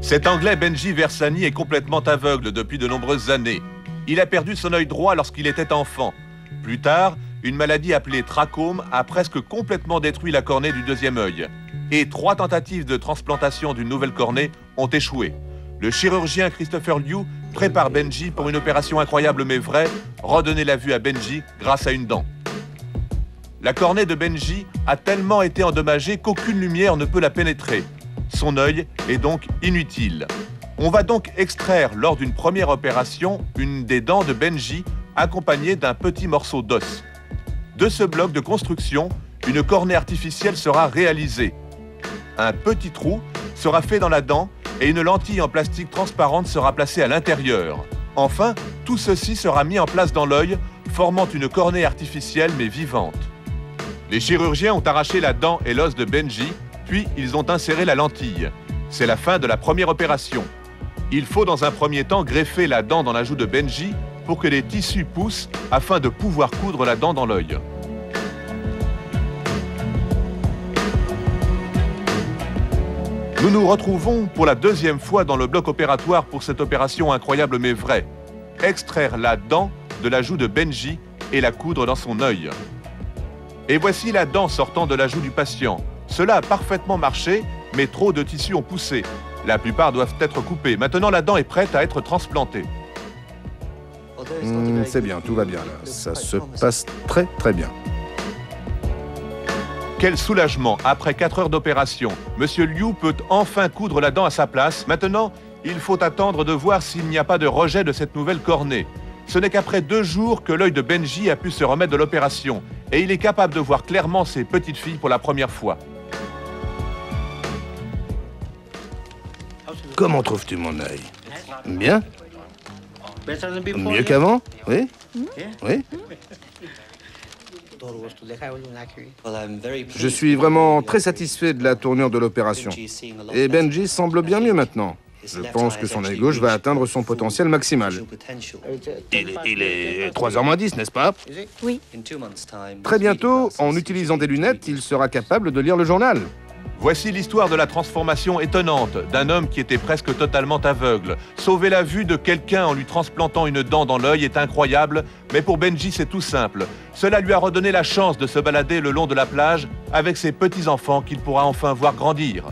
Cet Anglais Benji Versani est complètement aveugle depuis de nombreuses années. Il a perdu son œil droit lorsqu'il était enfant. Plus tard, une maladie appelée trachome a presque complètement détruit la cornée du deuxième œil. Et 3 tentatives de transplantation d'une nouvelle cornée ont échoué. Le chirurgien Christopher Liu prépare Benji pour une opération incroyable mais vraie, redonner la vue à Benji grâce à une dent. La cornée de Benji a tellement été endommagée qu'aucune lumière ne peut la pénétrer. Son œil est donc inutile. On va donc extraire lors d'une première opération une des dents de Benji accompagnée d'un petit morceau d'os. De ce bloc de construction, une cornée artificielle sera réalisée. Un petit trou sera fait dans la dent et une lentille en plastique transparente sera placée à l'intérieur. Enfin, tout ceci sera mis en place dans l'œil, formant une cornée artificielle mais vivante. Les chirurgiens ont arraché la dent et l'os de Benji, puis ils ont inséré la lentille. C'est la fin de la première opération. Il faut dans un premier temps greffer la dent dans la joue de Benji pour que les tissus poussent afin de pouvoir coudre la dent dans l'œil. Nous nous retrouvons pour la deuxième fois dans le bloc opératoire pour cette opération incroyable mais vraie. Extraire la dent de la joue de Benji et la coudre dans son œil. Et voici la dent sortant de la joue du patient. Cela a parfaitement marché, mais trop de tissus ont poussé. La plupart doivent être coupés. Maintenant, la dent est prête à être transplantée. C'est bien, tout va bien là. Ça se passe très très bien. Quel soulagement! Après 4 heures d'opération, Monsieur Liu peut enfin coudre la dent à sa place. Maintenant, il faut attendre de voir s'il n'y a pas de rejet de cette nouvelle cornée. Ce n'est qu'après 2 jours que l'œil de Benji a pu se remettre de l'opération. Et il est capable de voir clairement ses petites filles pour la première fois. Comment trouves-tu mon œil? Bien? Mieux qu'avant? Oui? Oui? Je suis vraiment très satisfait de la tournure de l'opération. Et Benji semble bien mieux maintenant. Je pense que son œil gauche va atteindre son potentiel maximal. Il est 3h moins 10, n'est-ce pas? Oui. Très bientôt, en utilisant des lunettes, il sera capable de lire le journal. Voici l'histoire de la transformation étonnante d'un homme qui était presque totalement aveugle. Sauver la vue de quelqu'un en lui transplantant une dent dans l'œil est incroyable, mais pour Benji, c'est tout simple. Cela lui a redonné la chance de se balader le long de la plage avec ses petits-enfants qu'il pourra enfin voir grandir.